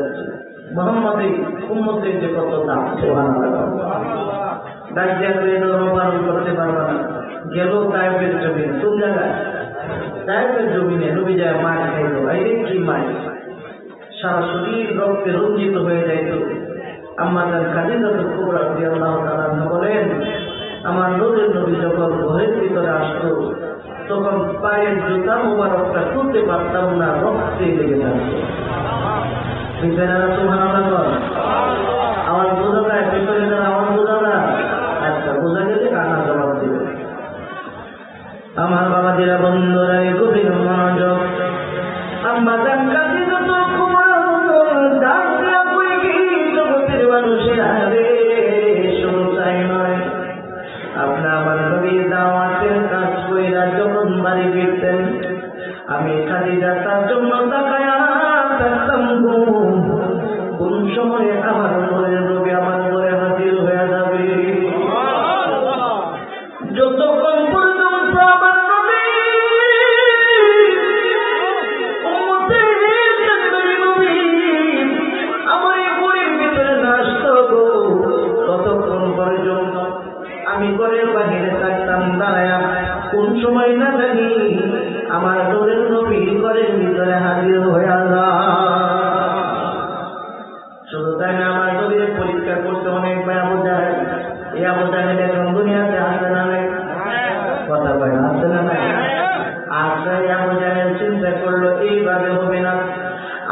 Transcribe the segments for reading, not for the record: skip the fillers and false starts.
যাচ্ছে। মোহাম্মদের উম্মতের যে কত দাম, সুবহানাল্লাহ। ডাক দিয়া ধর্ম পালন করতে পারবে না, গেল তায়েফের জমিন, কোন জায়গায়? তায়েফের জমিনে নবী যায় মার খাইল। এই কি মার, সারা শরীর রক্তে রঞ্জিত হয়ে যাইত। আম্মা জান খাদিজাতুল কুবরা রাদিয়াল্লাহু তাআলা বলেন, আমার নূরের নবী যখন ঘরের ভিতরে আসতো তখন পায়ের জুতা মুবারকটা খুলতে পারতাম না, রক্তে লেগে থাকতো। সুবহানাল্লাহ। আওয়াজ বোঝা যায়? ভিতরে যারা আওয়াজ বোঝা যায়? আচ্ছা, বোঝা গেলে কান্না জবাব দিবে। আমার বাবাজিরা, বন্ধুরা, এই গভীর মনোযোগ। আম্মা জান খাদিজাতুল কুবরা ডাক দিয়া কই কি জগতের মানুষের আরে শুধু তাই নয়, আপনি আমার নবীর দাওয়াতের কাজ কইরা যখন বাড়ি ফিরতেন আমি খাদিজা তার জন্য তাকায়া থাকতাম। কোন সময়ে আমার নূরের নবী আমার ঘরে হাজির হয়ে যাবে। যতক্ষণ পর্যন্ত আমার নবী আমার ঘরের ভিতরে আসতো ততক্ষণ পর্যন্ত আমি ঘরের বাহিরে থাকতাম দাঁড়ায়া। কোন সময় না জানি আমার নূরের নবী ঘরের ভিতরে হাজির হয়ে যায়। শুধু তাই না, আমার নবীর পরীক্ষা করতে অনেক ভাই আবু জাহেল। এই আবু জাহেল এখন দুনিয়াতে আসবে না নাই? কথা বলে আসবে না নাই? আসবে। আবু জাহেল চিন্তা করলো এইভাবে হবে না,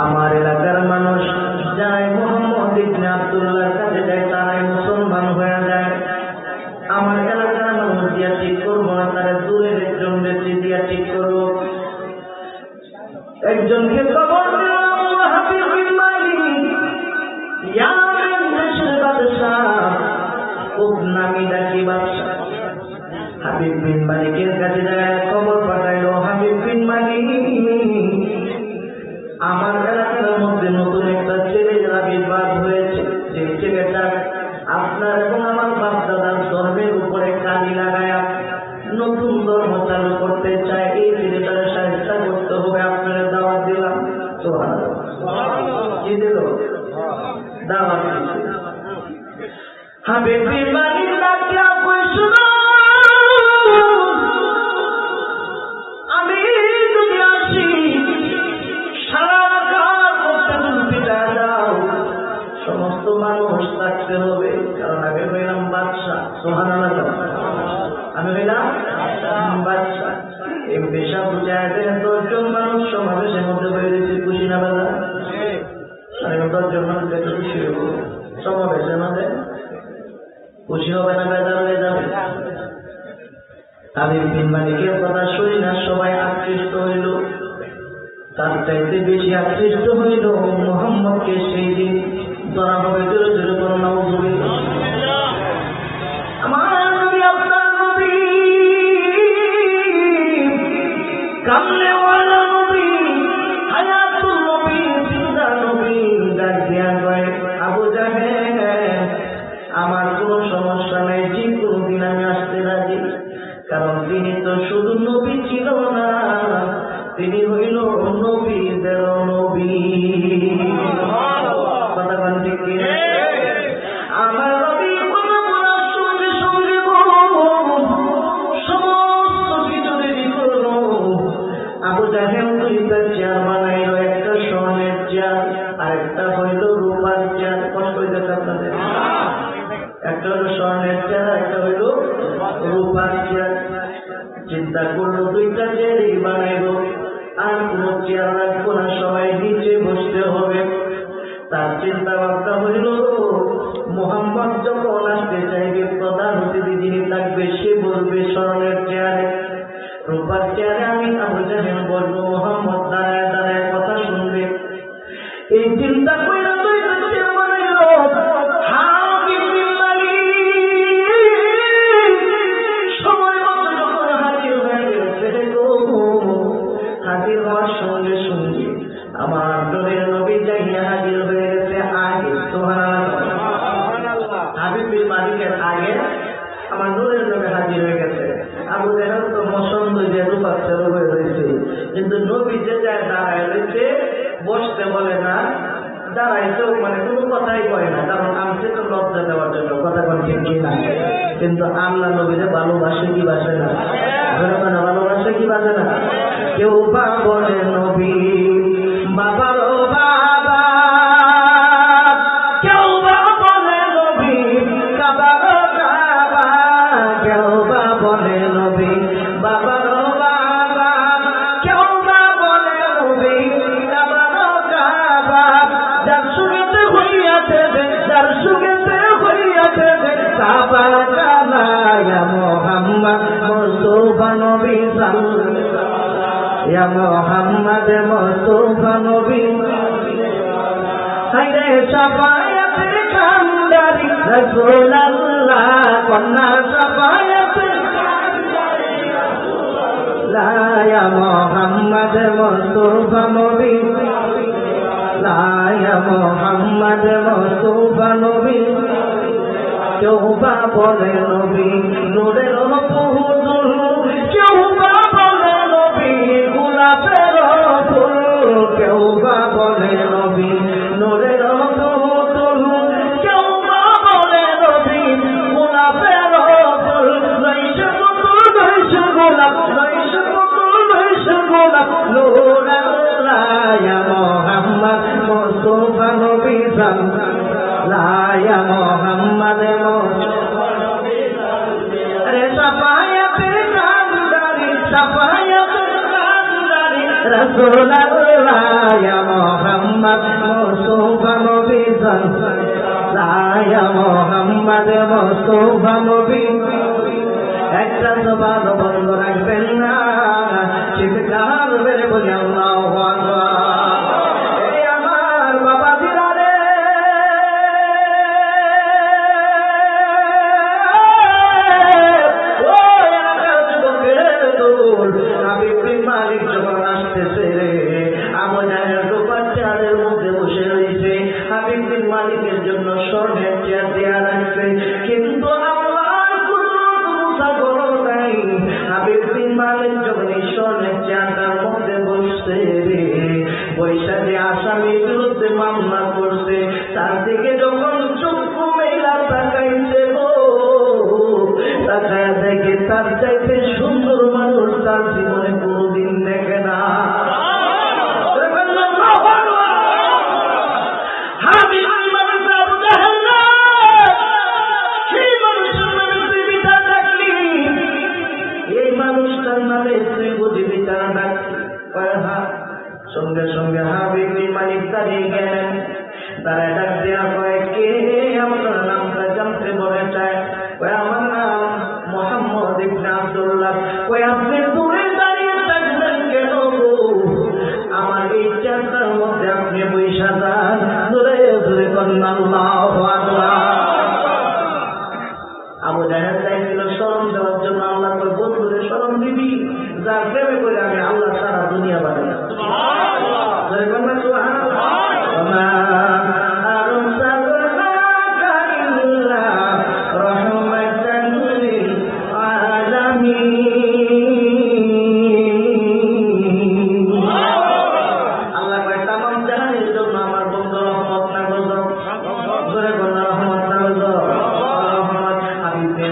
আমার এলাকার মানুষ যায় মুহাম্মদ ইবনে আব্দুল্লাহর কাছে যায়, তারাই মুসলমান হয়ে যায়। আমার এলাকার মানুষ দিয়া ঠিক করবো না, তারা দূরের একজন ব্যক্তি দিয়া ঠিক করবো। একজনকে খবর দিলাম, হাবিব বিন মালিক, ইয়ামেন দেশের বাদশা, খুব নামি ডাকি বাদশা। হাবিব বিন মালিকের কাছে যায় খবর পাঠাইলো, হাবিব বিন মালিক, আমার এলাকার মধ্যে নতুন একটা ছেলের আবির্ভাব হয়েছে। যে ছেলেটা আপনার এবং আমার বাপ দাদার ধর্মের উপরে কালি লাগায়া নতুন ধর্ম চালু করতে চায়। এই ছেলেটার সাহায্য করতে হবে, আপনার দাওয়াত দিলাম। কি দিল? দাওয়াত দিচ্ছে। হাবিব বিন মালিক ডাকিয়া কই, শুনো, আমি যদি আসি সারা রাত করতে পিঠা দাও, সমস্ত মানুষ থাকতে হবে, কারণ আমি হইলাম বাদশা। সুবহানাল্লাহ। আমি হইলাম বাদশা। এই পেশা বুঝায় 10জন মানুষ সমাবেশের মধ্যে হয়ে গেছে, খুশি না বাজা? 10জন মানুষ একটু খুশি হইব সমাবেশের মধ্যে, খুশি হবে না বেজার হয়ে যাবে? হাবিব বিন মালিকের কথা শুনি না সবাই আকৃষ্ট হইল। তার চাইতে বেশি আকৃষ্ট হইল মুহাম্মদকে। সেই দিন ধরা হবে জোরে জোরে কোনো নাউযুবিল্লাহ। আমার নবী, আপনার নবী, কামলেওয়ালা নবী, হায়াতুল নবী, জিন্দা নবী ডাক দিয়া কয়, আবু জাহেল, আমার কোনো সমস্যা নেই, যে কোনোদিন আমি আসতে রাজি। কারণ তিনি তো শুধু নবী ছিল না, তিনি হইল নবীদের নবী। কথা বলেন ঠিক কি? আমার নবী কথা বলার সঙ্গে সঙ্গে সমস্ত কিছু দেরি করল। আবু জাহেল দুইটা চেয়ার বানাইল, একটা স্বর্ণের চেয়ার আর একটা হইল রূপার চেয়ার। কষ্ট হইতেছে আপনাদের? একটা হইল স্বর্ণের চেয়ার, একটা হইল রূপার চেয়ার। চিন্তা করলো দুইটা চেয়ারই বানাইব, আর কোন চেয়ার রাখবো না, সবাই নিচে বসতে হবে। তার চিন্তা ভাবনা হইল, মুহাম্মদ যখন আসতে চাইবে প্রধান অতিথি যিনি থাকবে সে বলবে স্বর্ণের চেয়ারে, রূপার চেয়ারে আমি আবু জাহেল বলবো, মুহাম্মদ দাঁড়ায় দাঁড়ায় কথা শুনবে। এই চিন্তা কইরা দুইটা চেয়ার বানাইল। হাবিব বিন মালিক সময় মতো যখন হাজির হয়ে গেছে, হাজির হওয়ার সঙ্গে সঙ্গে আমার নূরের নবী যাইয়া হাজির হয়ে গেছে আগে। সুবহানাল্লাহ। হাবিব বিন মালিকের আগে আমার নূরের নবী হাজির হয়ে গেছে। আবু জাহেল তো মসন্দ যে রূপার চেয়ার হয়ে রয়েছে, কিন্তু নবী যে যায় দাঁড়ায় রয়েছে, বসতে বলে না, দাঁড়াইতেও মানে কোনো কথাই কয় না, কারণ আমছে তো লজ্জা দেওয়ার জন্য, কথা কোন ঠিক না। কিন্তু আল্লাহ নবীরে ভালোবাসে কি বাসে না? ভালোবাসে কি বাসে না? কেউ বা বলে নবী বাবারও বাবা, কেউ বা বলে নবী কাবারও কাবা, কেউ বা বলে নবী বাবারও বাবা, কেউ বা বলে নবী কাবারও কাবা। যার সুখেতে হইয়াছে যার সুখেতে হইয়াছে কাবা কাবা, ইয়া মুহাম্মদ মুস্তাফা নবী সাল্লাল্লাহু ইয়া মুহাম্মদ মুস্তাফা নবী। হায়রে শাফায়াতের কান্ডারি রাসূলুল্লাহ, কন্যা শাফায়াতের কান্ডারি রাসূলুল্লাহ, ইয়া মুহাম্মদ মুস্তাফা নবী, ইয়া মুহাম্মদ মুস্তাফা নবী। কেউ বা বলে নবী নূরের পুতুল, কেউ বা বলে নবী গোলাপের ফুল, কেউ বা বলে নবী নূরের পুতুল, কেউ বা বলে নবী গোলাপের ফুল। নৈশে পুতুল নৈশে গোলাপ, নৈশে পুতুল নৈশে গোলাপ, নূরুল্লাহ ইয়া মুহাম্মদ মুস্তাফা নবী সাল্লাল্লাহু ইয়া মুহাম্মদ মুস্তাফা নবী সাল্লাল্লাহু। আরে শাফায়াতের কান্ডারি শাফায়াতের কান্ডারি রাসূলুল্লাহ ইয়া মুহাম্মদ মুস্তাফা নবী সাল্লাল্লাহু ইয়া মুহাম্মদ মুস্তাফা নবী। একটা জবান বন্ধ রাখবেন না, চিৎকার করে বলি আল্লাহু আকবার। এই আমার বাবা দিলারে ও এলাকার যুবকের দল, হাবিব বিন মালিক যখন আসতেছে রে, আবু জাহেল রূপার চেয়ারের মধ্যে বসে রয়েছে, হাবিব বিন মালিকের জন্য স্বর্ণের চেয়ার দেয়া রাখছে, কিন্তু হাবিব বিন মালিক যখন স্বর্ণের চেয়ারটার মধ্যে বসছে রে, বৈশাখী আসামির বিরুদ্ধে মামলা করছে, তার দিকে যখন চক্ষু মেলা তাকাইছে গো, তাকায় দেখে তার চাইতে সুন্দর মানুষ তার জীবনে কোনোদিন দেখে না। সঙ্গে সঙ্গে হাবিব বিন মালিক দাঁড়িয়ে গেলেন, তারা ডাক দেয়া কয় কে আপনার নামটা জানতে বলে চায়? কয় আমার নাম মুহাম্মদ ইবনে আব্দুল্লাহ। কয় আপনি দূরে দাঁড়িয়ে থাকবেন কেন? আমার এই চেয়ারটার মধ্যে আপনি বৈশা যান, দূরে দূরে করেন আল্লাহু আকবার। আবু জাহেল চাইছিল শরম দেওয়ার জন্য, আল্লাহ কয় বন্ধুরে শরম দিবি, যার প্রেমে করে আমি আল্লাহ সারা দুনিয়া বানাই।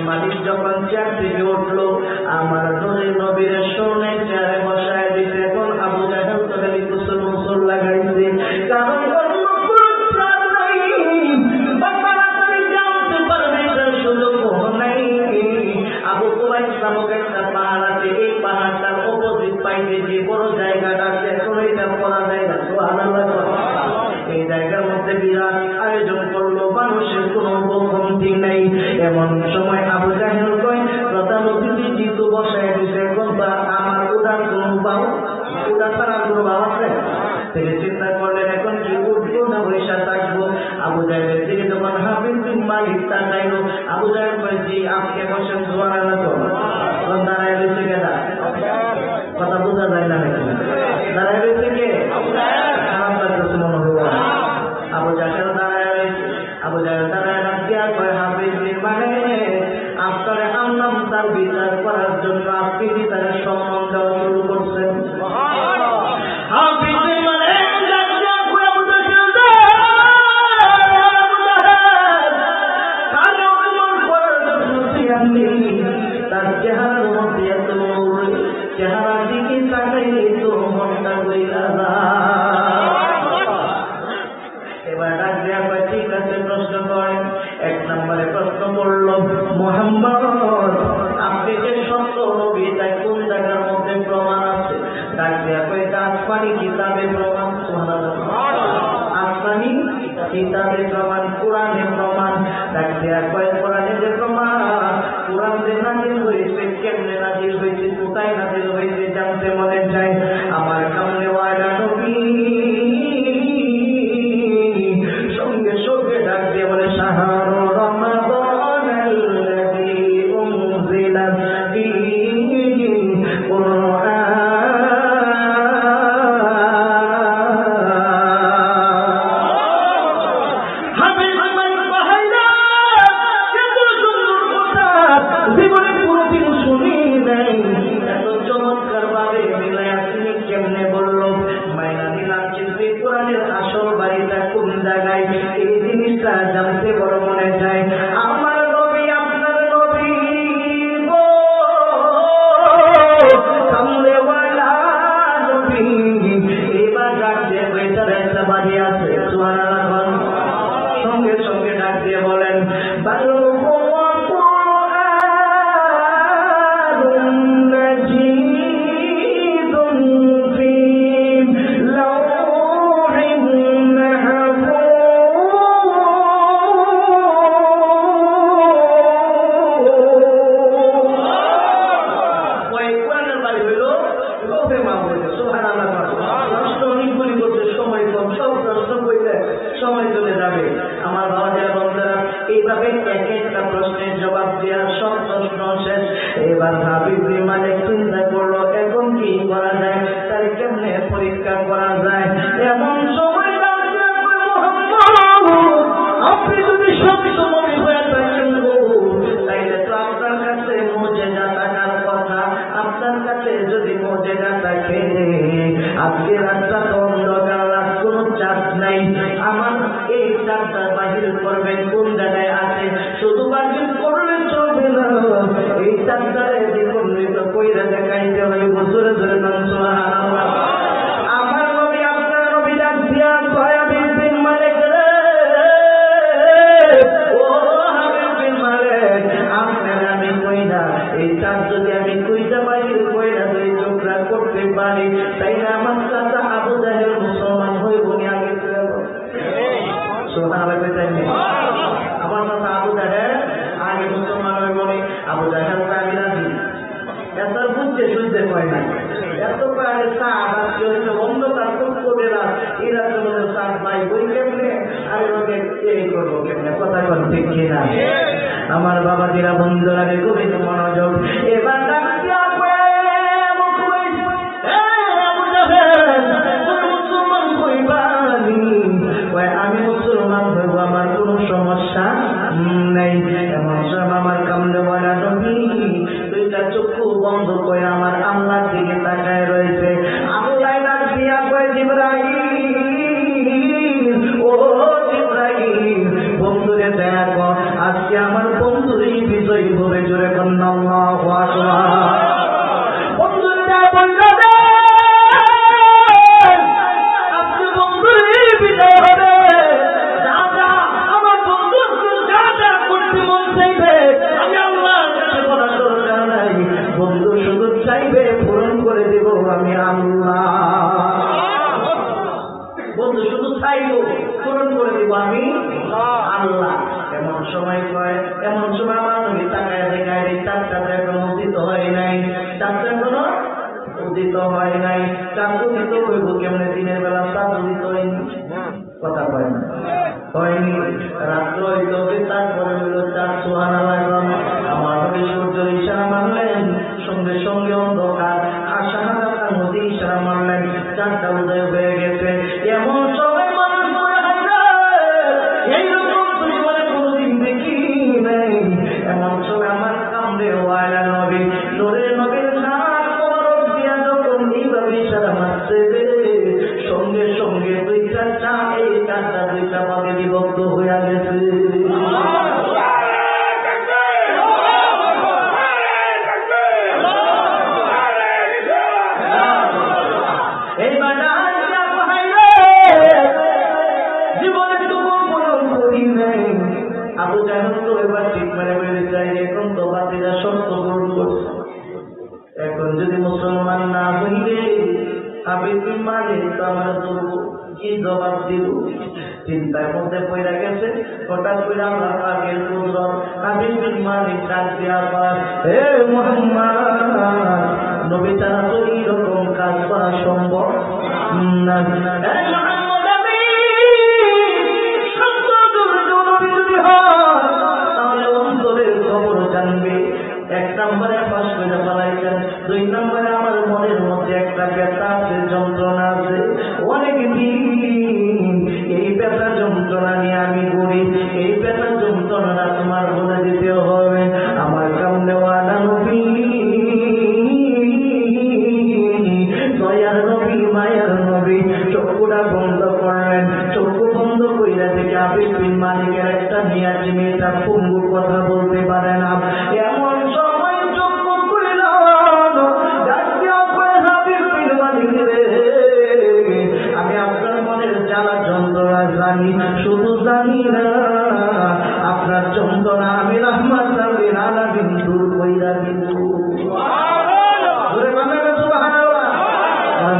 মালিক যখন চেয়ার থেকে উঠলো, আমার নবীর স্বর্ণের চেয়ারে বসায় দিতে, এখন আবু জাহেল তো খালি গোসল লাগাইছে, কারণ আবু কুবাইস নামক একটা পাহাড় আছে, এই পাহাড়টার অপোজিট পাইতে যে বড় জায়গাটা আছে, এখন এইটা পড়া জায়গা, এই জায়গার মধ্যে বিরাট আয়োজন করলো, মানুষের কোনো কমতি নাই। এমন সময় আবু জাহেল কয় প্রধান অতিথি যেহেতু বসায় দিছে, এখন আমার উড়ার কোনো উড়া ছাড়ার কোনো ভাব আছে? তিনি চিন্তা করলেন এখন কি উঠবো না বৈশা থাকবো। আবু জাহেলের দিকে যখন হাবিব বিন মালিক তাকাইলো, আবু জাহেল কয় জি আপনি বসেন, সুবহানাল্লাহ। দাঁড়ায় রয়েছে কেনা, কথা বোঝা যায় না নাকি? দাঁড়ায় রয়েছে কে? খারাপ লাগতেছে মনে হয়। আবু জাহেল দাঁড়ায় রয়েছে, আবু জাহেল দাঁড়ায় রাখিয়া কয় হাবিব বিন মালিক আপনারে আনলাম তার বিচার করার জন্য, আপনি তার সম্মান দেওয়া শুরু করছেন। হাবিব বিন মালিক আমি কিতাবে প্রমাণ, কোরআনে প্রমাণ। ডাক দেয়া কয় কোরআনে যে প্রমাণ, কোরআন যে নাজিল হয়েছে, কেমনে নাজিল হয়েছে, কোথায় নাজিল হয়েছে জানতে মনে চায়। আমার কামনে ওয়ালা নবী সঙ্গে সঙ্গে ডাক দিয়ে বলে শাহরু রমাদানাল্লাযী উনজিলা ফীহিল কুরআন। জীবনে কোনদিন শুনি নাই এত চমৎকার ভাবে মিলায়া তিনি কেমনে বললো। মাইনা নিলাম চিন্তি কোরআনের আসল বাড়িটা কোন জায়গায়, এই জিনিসটা জানতে বড় মনে চায়। আমার নবী আপনার নবী গো কামলেওয়ালা নবী, এবার ডাক দিয়ে বেটার একটা বাড়ি আছে সুবহানাল্লাহ। সঙ্গে সঙ্গে ডাক দিয়ে বলেন ভালো সময় চলে যাবে। আমার বাবাদের বন্ধুরা এইভাবে এক একটা প্রশ্নের জবাব দেওয়ার সব প্রশ্ন শেষ। এবার হাবিবি মালিক চিন্তা করলো এখন কি করা যায়, তাই কেমনে পরীক্ষা করা যায়। এমন সময় আপনি যদি সত্য মনে হয়ে থাকেন তাইলে তো আপনার কাছে মুজিজা থাকার কথা। আপনার কাছে যদি মুজিজা থাকে, আজকে রাস্তা তো অন্ধকার, কোনো চাপ নাই। আমার এই চাপটা বাহির করবেন কোন জায়গায় আছে, শুধু বাহির করলে চলবে না, এই চাপটারে দ্বিগুণিত কইরা দেখাইতে হবে। বছরে ধরে সুবহানাল্লাহ। আমার নবী আপনার নবী ডাক দিয়া কয় হাবিব বিন মালিক রে, ও হাবিব বিন মালিক, আপনার আমি কইনা এই চাপ যদি আমি কইটা বাহির কইরা দুই টুকরা করতে পারি, তাই না আমার চাচা আবু জাহেল মুসলমান হইব নি আগে সুবহানাল্লাহ। আমার চাচা আবু জাহেল আগে মুসলমান হইব নি? আবু জাহেল আমি রাজি, এত বুঝতে শুনতে কয় না, এত আগে চাপ আজকে হচ্ছে অন্ধকার করে না, এরা তো চাপ পাই বই কেমনে আর এই করবো কেমনে, কথা কন ঠিক কিনা? আমার বাবা দিরা বন্ধুরা গভীর মনোযোগ। এবার আমি মুসলমান হইব, আমার কোন সমস্যা নেই। এমন সব আমার কামলেওয়ালা নবী দুইটা চক্ষু বন্ধ করে আমার আল্লাহর দিকে তাকায় রয়েছে। আল্লাহ ডাক দিয়া কয় জিবরাইল, ও জিবরাইল বন্ধুরে দেখো, আজকে আমার বন্ধুরই বিজয়ী হবে। জোরে কন্যা আল্লাহু আকবার। বন্ধুরা বলল আজকে বন্ধুরই বিজয় হবে। আমার বন্ধু যা যা করতে মন চাইবে আমি আল্লাহর কাছে বলার দরকার নাই, বন্ধু শুধু চাইবে পূরণ করে দেব আমি আল্লাহ। বন্ধু শুধু চাইব পূরণ করে দেব আমি আল্লাহ। এমন সময় কয়, এমন সময় আমার নবী তাকায় দেখায় এই চাঁদটা এখনো উদিত হয় নাই, চাঁদটা এখনো উদিত হয় নাই। চাঁদ উদিত হইব কেমনে? দিনের বেলা চাঁদ উদিত হয়নি, কথা কয় না, হয়নি। রাত্র হইতে হবে, তারপরে হইল চাঁদ। সুবহানাল্লাহ। আমার নবী সূর্যের ইশারা মানলেন, সঙ্গে সঙ্গে অন্ধকার। আশা নদী ইশারা মানলেন, চাঁদটা উদয় হয়ে গেছে। এমন সময় মানুষ মনে হয় না এইরকম তুমি বলে কোনদিন দেখি নাই। এমন সময় আমার কামড়ে ওয়ালা নবী নূরের নবীর নাক মোবারক দিয়া যখন এইভাবে ইশারা মারছে, সঙ্গে সঙ্গে দুইটা চাঁদ, এই চাঁদটা দুইটা ভাগে বিভক্ত হয়ে গেছে। আবু জাহেল তো এবার ঠিক মানে বেড়ে যায়, এখন তো বাতিরা শর্ত পূরণ করছে। এখন যদি মুসলমান না হইলে হাবিব বিন মালিক তো আমরা কি জবাব দিব? চিন্তার মধ্যে পড়ে গেছে। হঠাৎ করে আল্লাহ পাকের কুদরত, হাবিব বিন মালিক ডাক দিয়া কয়, হে মুহাম্মদ, নবী ছাড়া তো এইরকম কাজ করা সম্ভব না। তাহলে অন্তরের খবর জানবে। এক নম্বরে পাশ করে পালাইছেন, দুই নম্বরে আমার মনের মধ্যে একটা ব্যথা আছে, যন্ত্রণা আছে, অনেক দিন এই ব্যথা যন্ত্রণা নিয়ে আমি ঘুরি। এই ব্যথা যন্ত্রণা তোমার বলে দিতে হবে। আমার কামনেওয়ালা নবী, দয়ার নবী, মায়ার নবী চক্ষুটা বন্ধ করলেন। চক্ষু বন্ধ কইরা থেকে হাবিব বিন মালিকের একটা নিয়াজি মেয়েটা পঙ্গু, কথা বলতে পারে না। এমন সময় চক্ষু খুললাম, হাবিব বিন মালিক রে, আমি আপনার মনের জ্বালা যন্ত্রণা জানি, শুধু জানি না আপনার যন্ত্রণা আমি রাহমাতুল আলামিন দূর কইরা দিব।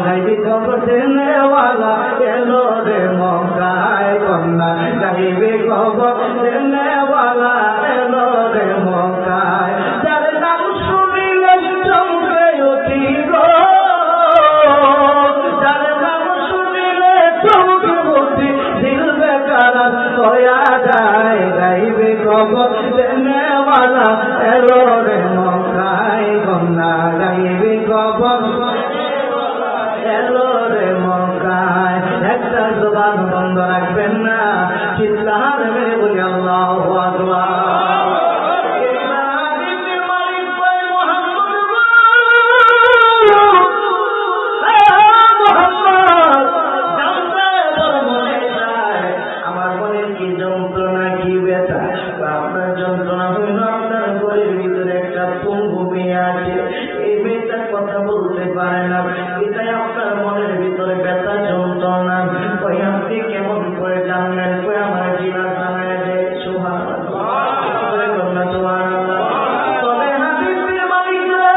গাইবি খবর দেনেওয়ালা এলো রে মক্কায় কন্যা, গাইবি খবর দেনেওয়ালা এলো রে মক্কায়, যার নাম শুনিলে চমকে উঠি গো, যার নাম শুনিলে চমকে উঠি, দিল বেকার হইয়া যায়। গাইবি খবর দেনেওয়ালা এলো রে মক্কায় কন্যা, গাইবি খবর এলো রে মক্কায়। একটা জবান বন্ধ রাখবেন না, চিৎকার মেরে বলি আল্লাহু আকবার। আমার মনে কি যন্ত্রণা, কি ব্যথা, আপনার যন্ত্রণা হইল আপনার ঘরের ভিতরে একটা পঙ্গু মেয়ে আছে, এই মেয়েটা কথা বলতে পারে না, এটাই আপনার মনের ভিতরে ব্যথা যন্ত্রণা। কই আপনি কেমন করে জানলেন? কই আমার জিনা জানায় দেয়। সুবহানাল্লাহ, সুবহানাল্লাহ। তবে হাবিব বিন মালিক রে,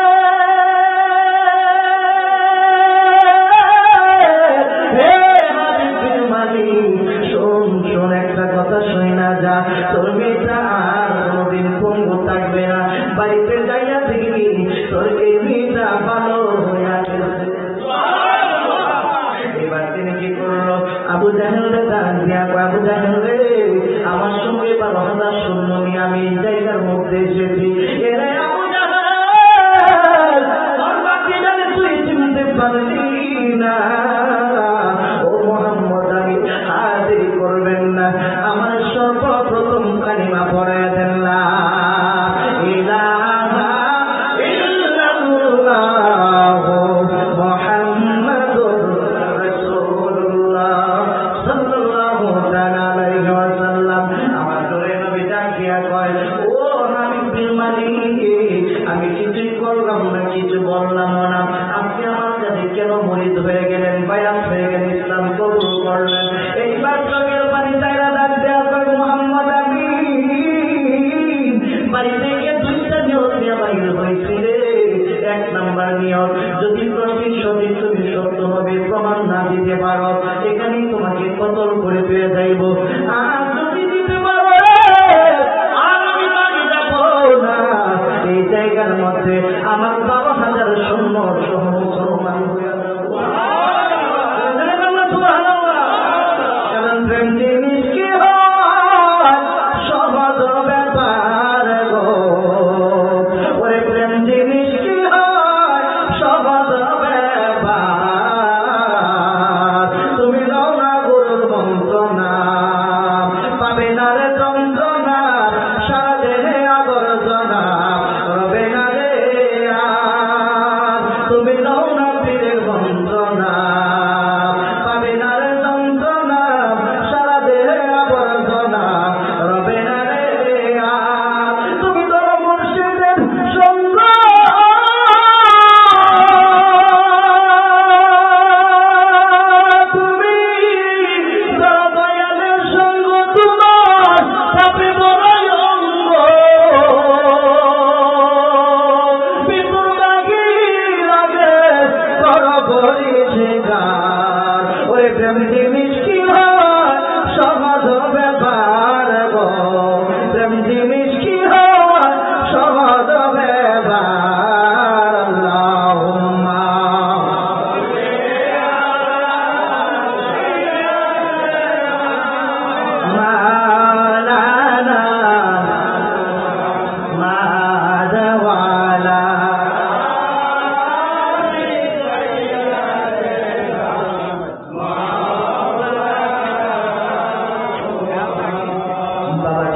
হে হাবিব বিন মালিক, শোন একটা কথা শুই না যা, তোর মেয়েটা আর কোনদিন পঙ্গু থাকবে না। বাড়িতে যাইয়া দেখবি তোর এই মেয়েটা ভালো হইয়া গেছে। এবার তিনি কি করলো? আবু জাহেলকে ডাক দিয়া কয়, আবু জাহেল রে, আমার সঙ্গে 12,000 সৈন্য নিয়ে আমি এই জায়গার মধ্যে এসেছি। এরে আবু জাহেল, তোর বাকিটাকে তুই চিনতে পারলি না। ও মুহাম্মদ, আমি হাজির করবেন না, আমার সর্বপ্রথম কালিমা পড়ায় দেন না ইলাহা ইল্লাল্লাহু মুহাম্মাদুর রাসূলুল্লাহ সাল্লাল্লাহু তাআলা আলাইহি ওয়াসাল্লাম। আমার দরে নবী ডাক দিয়া কয়, ও হাবিব বিন মালিক, আমি কিছুই করলাম না, কিছু বললাম না, আপনি আমার কাছে কেন মুরিদ হয়ে গেলেন, বায়াত হয়ে গেলেন, ইসলাম কবুল করলেন? এইবার চোখের পানি চাইরা ডাক দেয়া কয়, মুহাম্মদ আমি বাড়ি থেকে দুইটা নিয়ত নিয়ে বাইরে হয়েছি রে। এক নাম্বার নিয়ত, যদি প্রতিশ্রুতি তুমি সত্য হবে প্রমাণ না দিতে পারো, এখানেই তোমাকে কতল করে পেয়ে যাইব। আর যদি দিতে পারো, আর আমি বাড়ি যাবো না। এই জায়গার মধ্যে আমার 12,000 সৈন্য সহ মুসলমান হইয়া যাবো। কারণ প্রেম জিনিস কি হয়, সহজ ব্যাপার গো। ওরে প্রেম জিনিস কি হয়, সহজ ব্যাপার। তুমি দাও না গরুর বঞ্চনা, পাবে না রে যন্ত্রণা, সারা দেহে আবর্জনা, রবে না রে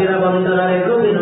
সাথীরা বন্ধুরা রে গভীর